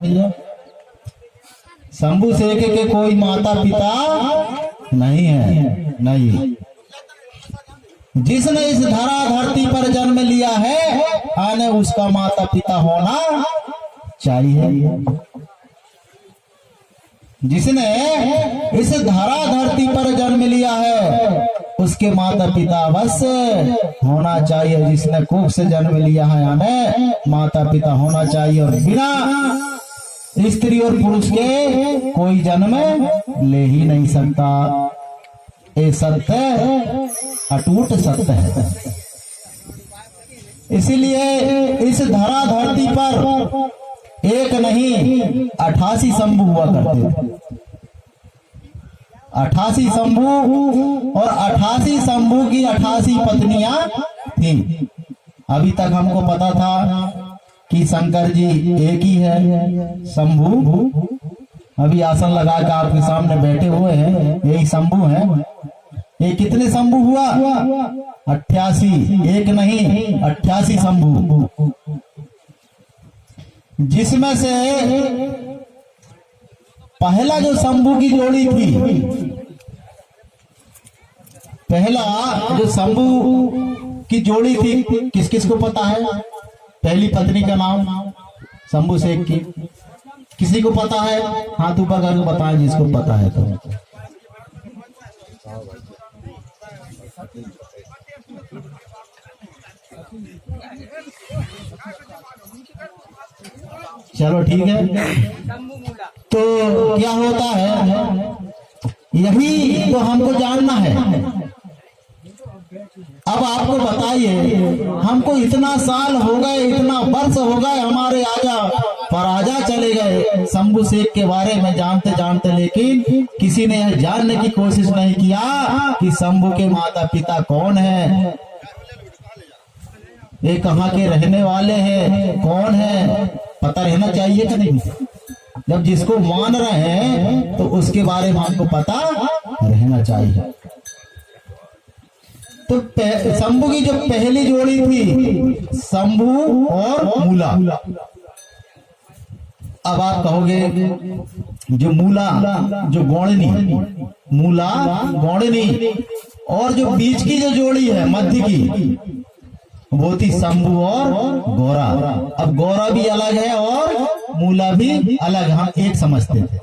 भैया शंभू शेख के कोई माता पिता नहीं है, नहीं। जिसने इस धरा धरती पर जन्म लिया है आने उसका माता पिता होना चाहिए। जिसने इस धरा धरती पर जन्म लिया है उसके माता पिता अवश्य होना चाहिए। जिसने कोख से जन्म लिया है यानी माता पिता होना चाहिए, और बिना स्त्री और पुरुष के कोई जन्म ले ही नहीं सकता। ये सत्य अटूट सत्य है। इसीलिए इस धरा धरती पर एक नहीं 88 शंभू हुआ करते थे। 88 शंभू, और 88 शंभू की 88 पत्नियां थी। अभी तक हमको पता था कि शंकर जी एक ही है शंभू। अभी आसन लगा कर आपके सामने बैठे हुए हैं, यही शंभू है। ये कितने शंभू हुआ? 88, एक नहीं 88 शंभू। जिसमें से पहला जो शंभू की जोड़ी थी, पहला जो शंभू की जोड़ी थी, किस किस को पता है? पहली पत्नी का नाम शंभू शेख की किसी को पता है? हाथ ऊपर करके बताएं जिसको पता है तो। चलो ठीक है। तो क्या होता है, यही तो हमको जानना है। अब आपको बताइए, हमको इतना साल हो गए, इतना वर्ष हो गए हमारे आजा पराजा चले गए शंभू शेख के बारे में जानते जानते, लेकिन किसी ने यह जानने की कोशिश नहीं किया कि शंभू के माता पिता कौन है, ये कहाँ के रहने वाले हैं, कौन है, पता रहना चाहिए कि नहीं? जब जिसको मान रहे हैं तो उसके बारे में हमको पता रहना चाहिए। तो शंभू की जो पहली जोड़ी थी शंभू और मूला। अब आप कहोगे जो मूला, जो गौड़नी, मूला गौड़नी, और जो बीच की जो जोड़ी है मध्य की, वो थी शंभू और गौरा। अब गौरा भी अलग है और मूला भी अलग, हम एक समझते थे।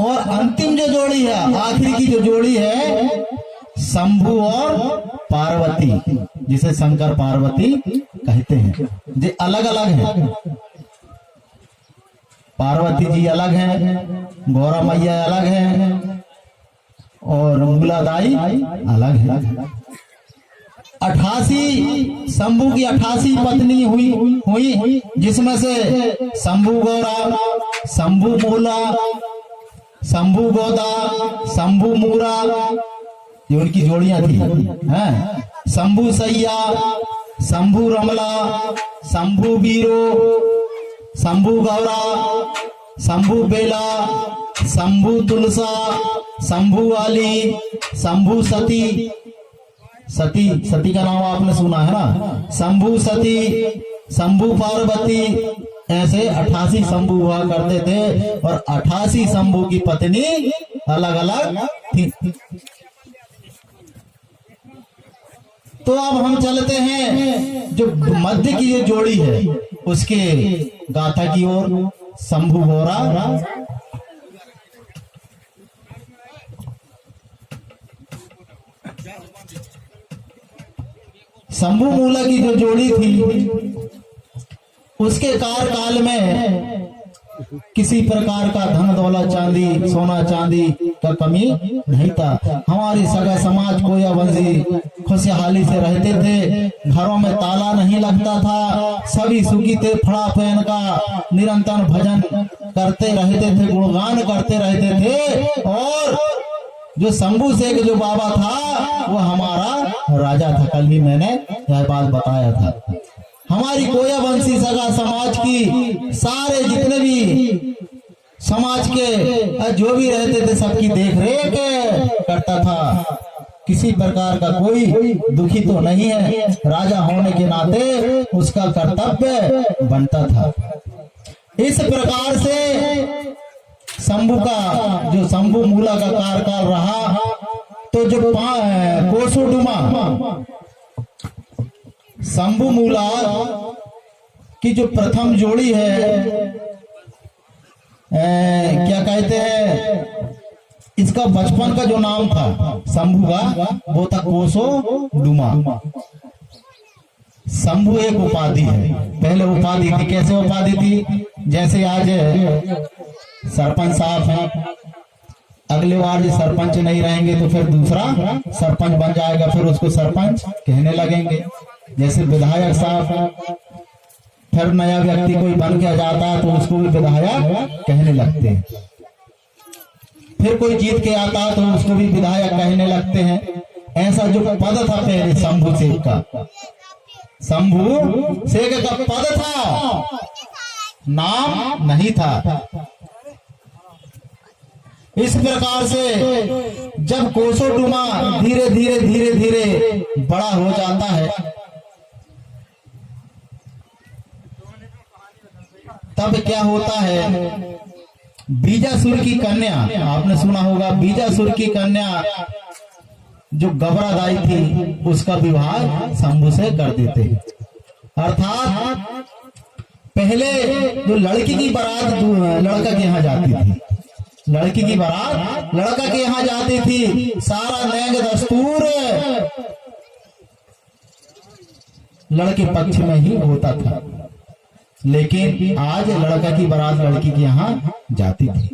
और अंतिम जो जोड़ी है, आखिरी की जो जोड़ी है शंभू और पार्वती, जिसे शंकर पार्वती कहते हैं, ये अलग अलग है। पार्वती जी अलग है, गौरा मैया अलग है, और मूलादाई अलग है। 88 शंभू की 88 पत्नी हुई, जिसमें से शंभू गौरा, शंभू मूला, शंभू गोदा, शंभू मूरा, ये उनकी जोड़ियां थी हैं। शंभू सैया, शंभू रमला, शंभू बीरो, शंभू गौरा, शंभू बेला, शंभू तुलसा, शंभू वाली, शंभू सती। सती का नाम आपने सुना है ना? शंभू सती, शंभू पार्वती, ऐसे 88 शंभू हुआ करते थे, और 88 शंभू की पत्नी अलग अलग थी। तो अब हम चलते हैं जो मध्य की जो जोड़ी है उसके गाथा की ओर। शंभू गौरा, शंभू मूला की जो जोड़ी थी, उसके कार्यकाल में किसी प्रकार का धन दौलत चांदी सोना चांदी का कमी नहीं था। हमारी सगा समाज कोया वंशी खुशहाली से रहते थे, घरों में ताला नहीं लगता था, सभी सुखी थे, फड़ा पहन का निरंतर भजन करते रहते थे, गुणगान करते रहते थे। और जो शंभू शेख जो बाबा था वो हमारा राजा था। कल भी मैंने यह बात बताया था। हमारी कोया वंशी सगा समाज की सारे जितने भी समाज के जो भी रहते थे सबकी देख रेख करता था। किसी प्रकार का कोई दुखी तो नहीं है, राजा होने के नाते उसका कर्तव्य बनता था। इस प्रकार से शंभु का जो शंभु मूला का कार्यकाल रहा, तो जो कोसोडुमा शंभु मूला की जो प्रथम जोड़ी है, क्या कहते हैं, इसका बचपन का जो नाम था शंभु का, वो था कोसोडुमा। शंभु एक उपाधि है, पहले उपाधि थी। कैसे उपाधि थी? जैसे आज सरपंच साहब हैं, अगले बार जो सरपंच नहीं रहेंगे तो फिर दूसरा सरपंच बन जाएगा, फिर उसको सरपंच कहने लगेंगे। जैसे विधायक साहब, फिर नया व्यक्ति कोई बन के जाता है तो उसको भी विधायक कहने लगते हैं। फिर कोई जीत के आता है तो उसको भी विधायक कहने लगते हैं। ऐसा जो पद था पहले शंभु शेख का, शंभु शेख का पद था, नाम नहीं था। इस प्रकार से जब कोसोडुमा धीरे धीरे धीरे धीरे बड़ा हो जाता है, तब क्या होता है, बीजासुर की कन्या, आपने सुना होगा, बीजासुर की कन्या जो गबरादाई थी, उसका विवाह शंभु से कर देते। अर्थात पहले जो लड़की की बारात लड़का के यहाँ जाती थी, लड़की की बारात लड़का के यहाँ जाती थी, सारा नैंग दस्तूर लड़के पक्ष में ही होता था। लेकिन आज लड़का की बारात लड़की के यहाँ जाती थी।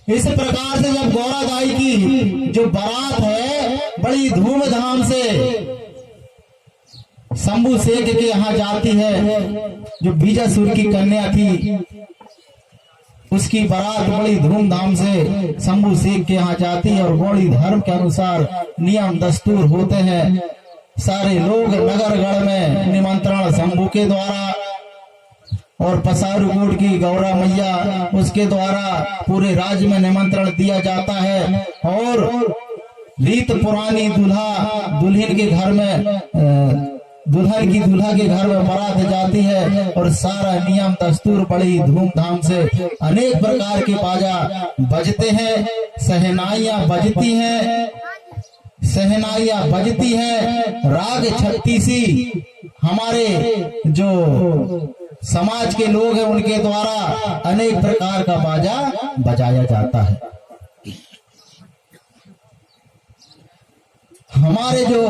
इस प्रकार से जब गौरादाई की जो बारात है बड़ी धूमधाम से शंभु शेख के यहाँ जाती है, जो बीजासुर की कन्या थी उसकी बारात बड़ी धूमधाम से शंभु शेख के यहाँ जाती है, और गौड़ी धर्म के अनुसार नियम दस्तूर होते हैं। सारे लोग नगरगढ़ में निमंत्रण शंभु के द्वारा और पसारूकोट की गौरा मैया उसके द्वारा पूरे राज्य में निमंत्रण दिया जाता है। और रीत पुरानी दूल्हा दुल्हन के घर में, दुल्हन की दूल्हा के घर में बारात जाती है, और सारा नियम दस्तूर बड़ी धूमधाम से अनेक प्रकार के बाजा बजते हैं, सहनाइयां बजती हैं, सहनाइयां बजती हैं, राग छत्तीसी हमारे जो समाज के लोग हैं उनके द्वारा अनेक प्रकार का बाजा बजाया जाता है। हमारे जो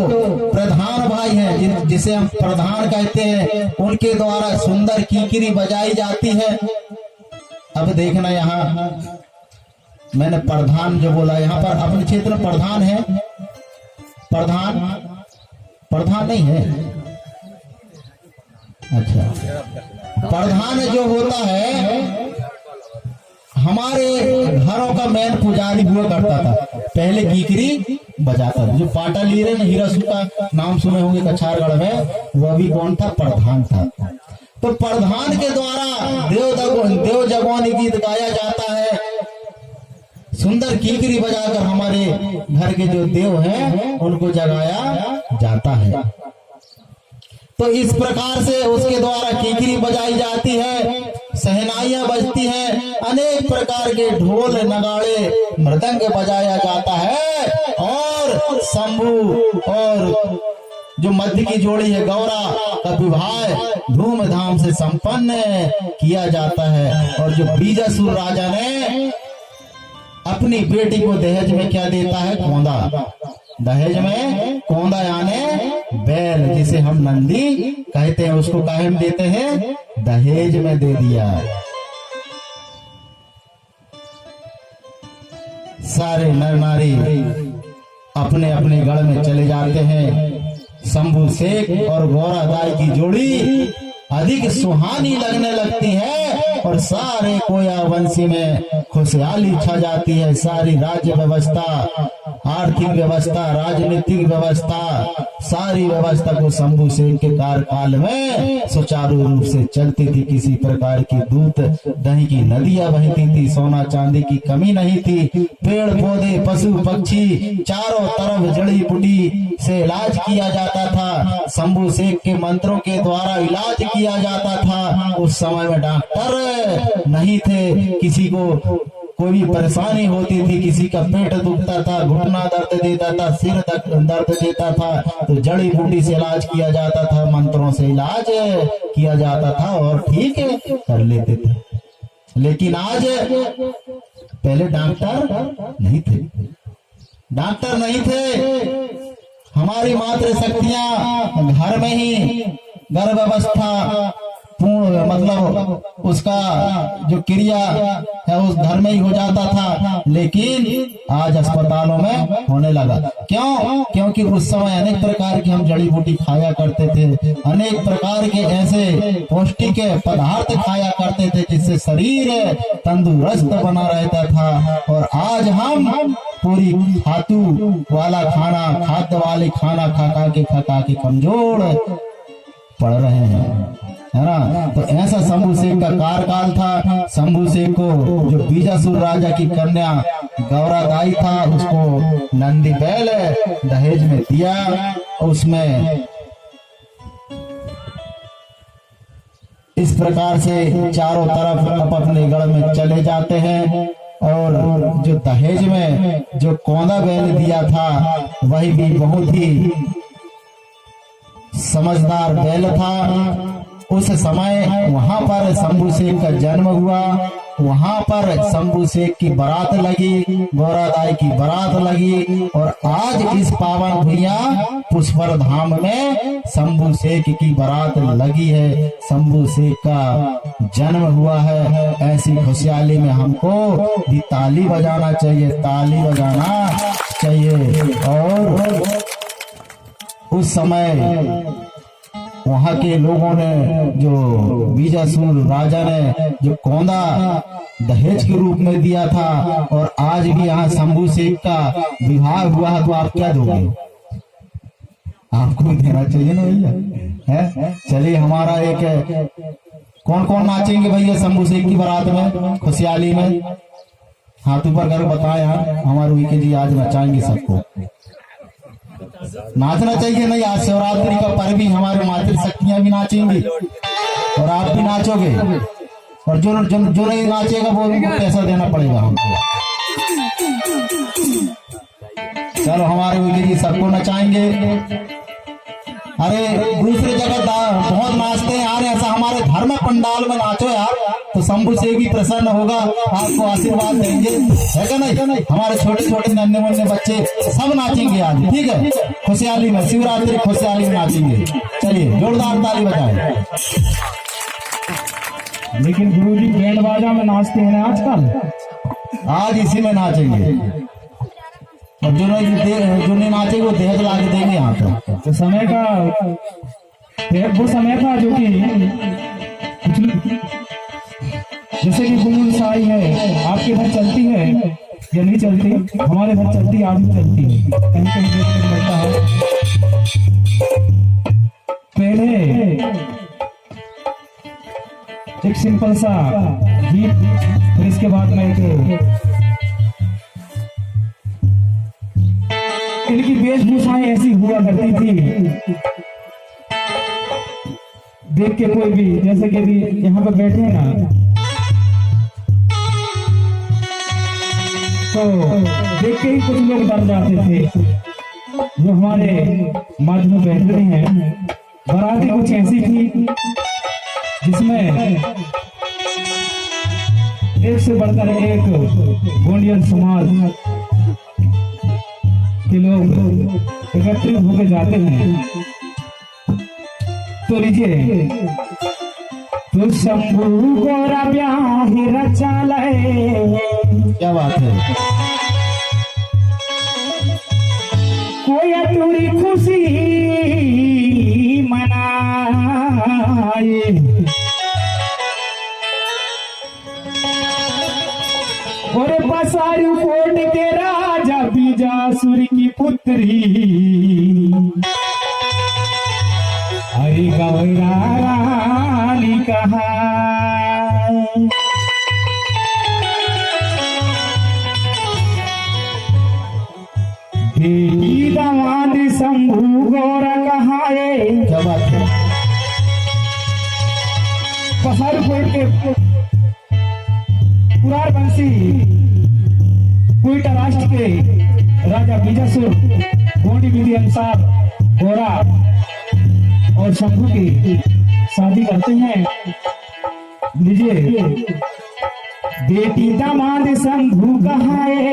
प्रधान भाई हैं, जिसे हम प्रधान कहते हैं, उनके द्वारा सुंदर कीकरी बजाई जाती है। अब देखना, यहाँ मैंने प्रधान जो बोला, यहाँ पर अपने क्षेत्र में प्रधान है, प्रधान नहीं है, अच्छा, प्रधान जो होता है हमारे घरों का मेन पुजारी हुआ करता था, पहले कीकरी बजाता था। जो पाटा लीरे ने हीरासु का नाम सुने होंगे कछारगढ़ में, वह भी कौन था? प्रधान था। तो प्रधान के द्वारा देव जगवानी गीत गाया जाता है, सुंदर कीकरी बजाकर हमारे घर के जो देव हैं उनको जगाया जाता है। तो इस प्रकार से उसके द्वारा कीकरी बजाई जाती है, सहनाइयां बजती हैं, अनेक प्रकार के ढोल नगाड़े मृदंग बजाया जाता है, और शंभु और जो मध्य की जोड़ी है गौरा का विवाह धूमधाम से संपन्न किया जाता है। और जो बीजासुर राजा ने अपनी बेटी को दहेज में क्या देता है? कोंदा। दहेज में कोंदा यानी बैल, जिसे हम नंदी कहते हैं, उसको काहे में देते हैं? दहेज में दे दिया। सारे नर नारी अपने अपने गढ़ में चले जाते हैं। शंभु शेख और गौरादाई की जोड़ी अधिक सुहानी लगने लगती है, और सारे कोया वंशी में खुशहाली छा जाती है। सारी राज्य व्यवस्था, आर्थिक व्यवस्था, राजनीतिक व्यवस्था सारी व्यवस्था को शंभू सेन के कार्यकाल में सुचारू रूप से चलती थी। किसी प्रकार की दूध दही की नदियां बहती थी, सोना चांदी की कमी नहीं थी। पेड़ पौधे पशु पक्षी चारों तरफ जड़ी बूटी से इलाज किया जाता था। शंभू सेन के मंत्रों के द्वारा इलाज किया जाता था। उस समय में डॉक्टर नहीं थे, किसी को कोई भी परेशानी होती थी, किसी का पेट दुखता था, घुटना दर्द देता था, सिर दर्द देता था, तो जड़ी बूटी से इलाज किया जाता था, मंत्रों से इलाज किया जाता था और ठीक कर लेते थे। लेकिन आज पहले डॉक्टर नहीं थे, डॉक्टर नहीं थे। हमारी मातृ शक्तियां घर में ही गर्भ अवस्था पूर्ण मतलब उसका जो क्रिया है उस घर में ही हो जाता था, लेकिन आज अस्पतालों में होने लगा। क्यों? क्योंकि उस समय अनेक प्रकार की हम जड़ी बूटी खाया करते थे, अनेक प्रकार के ऐसे पौष्टिक पदार्थ खाया करते थे जिससे शरीर तंदुरुस्त बना रहता था। और आज हम पूरी खातू वाला खाना, खाद्य वाले खाना खा के कमजोर पड़ रहे हैं, है ना। तो ऐसा शंभू सेन का कार्यकाल था। शंभू सेन को जो बीजासुर राजा की कन्या गौरादाई था उसको नंदी बैल दहेज में दिया। उसमें इस प्रकार से चारों तरफ अपने गढ़ में चले जाते हैं। और जो दहेज में जो कौंदा बैल दिया था वही भी बहुत ही समझदार बैल था। उस समय वहां पर शंभू सेन का जन्म हुआ, वहां पर शंभू सेन की बारात लगी, गौरादाई की बारात लगी। और आज इस पावन भुइया पुष्कर धाम में शंभू सेन की बारात लगी है, शंभू सेन का जन्म हुआ है। ऐसी खुशहाली में हमको भी ताली बजाना चाहिए, ताली बजाना चाहिए। और उस समय वहां के लोगों ने जो बीजासुर राजा ने जो कौंदा दहेज के रूप में दिया था, और आज भी यहाँ शंभू सेन का विवाह हुआ है, तो आप क्या दोगे? आपको भी देना चाहिए ना भैया, है। चलिए हमारा एक कौन कौन नाचेंगे भैया शंभू सेन की बारात में खुशहाली में? हाथ ऊपर कर बताए यार, हमारे वीके जी आज नचाएंगे सबको। नाचना चाहिए नहीं? आज शिवरात्रि का पर्व भी हमारे मातृ शक्तियां भी नाचेंगी और आप भी नाचोगे, और जो नहीं नाचेगा वो पैसा देना पड़ेगा हमको। चलो हमारे विजय जी सबको नचाएंगे। अरे दूसरे जगह बहुत नाचते हैं यार, ऐसा हमारे धर्म पंडाल में नाचो यार, तो शंभू सेन भी प्रसन्न होगा, आपको आशीर्वाद देंगे, है क्या नहीं? हमारे छोटे छोटे नन्हे मुन्ने बच्चे सब नाचेंगे आज, ठीक है? खुशहाली में, शिवरात्रि खुशहाली में नाचेंगे। चलिए जोरदार ताली बजाएं। लेकिन गुरुजी बैंड बाजा में नाचते हैं आजकल, आज इसी में नाचेंगे। और जो नहीं नाचेंगे वो दहेज ला के देंगे यहाँ पे। तो समय का वो समय था जो कि जैसे कि गुनगुन साई है, आपके घर चलती है या नहीं चलती? हमारे घर चलती, आज भी चलती है, कहीं कहीं देखने को मिलता है। पहले एक सिंपल सा गीत, फिर इसके बाद में इनकी वेशभूषाएं ऐसी हुआ करती थी, देख के कोई भी, जैसे कि यहाँ पर बैठे हैं ना, तो देख के ही कुछ लोग डर जाते थे। जो हमारे मर्द में बैठते हैं, बाराती कुछ ऐसी थी जिसमें एक से बढ़कर एक गोंडियन समाज के लोग एकत्रित होकर जाते हैं। तो लीजिए, तो शंभू गोरा ब्याह रचा ले, क्या बात है? कोई अधूरी खुशी मनाए, और बसारू कोट के राजा बीजासुर की पुत्री गौरा रानी कहा बेटी दामाद शंभू गौरा कहाए क्या बात है। पहाड़पुर के पुरार बंसी कोयटा राष्ट्र के राजा बीजासुर गोंडी विधि अनुसार गौरा और शंभू की शादी करते हैं। लीजिए बेटी दामाद शंभू कहाए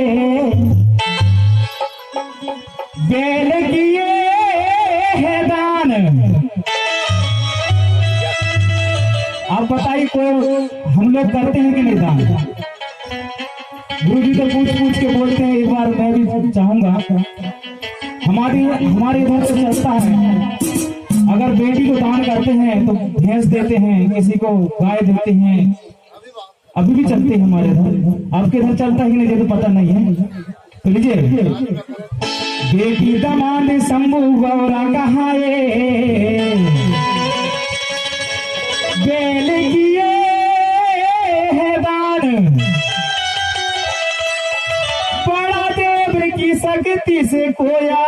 बेल किए है दान। आप बताइए कोई हम लोग करते हैं कि नहीं दान? गुरु जी तो पूछ पूछ के बोलते हैं, एक बार मैं भी चाहूंगा। हमारे इधर से चलता है, अगर बेटी को दान करते हैं तो भैंस देते हैं, किसी को गाय देते हैं, अभी भी चलते हैं हमारे इधर। आपके इधर चलता है कि नहीं ये तो पता नहीं है। तो लीजिए बेटी दामाद शंभू गौरा कहाए बेल किए है दान। बड़ा देव की शक्ति से खोया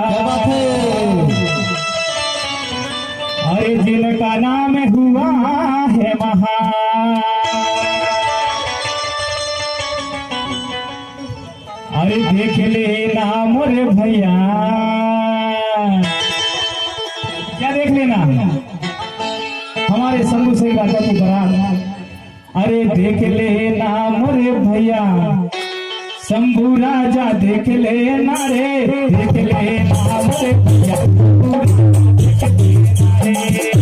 क्या बात है। अरे जिनका नाम हुआ है महान। अरे देख लेना मोरे भैया, क्या देख लेना हमारे शंभू से राजा की बारात। अरे देख लेना मोरे भैया शंभू राजा, देख लेना रे, देख लेना मोरे भैया, देख लेना रे।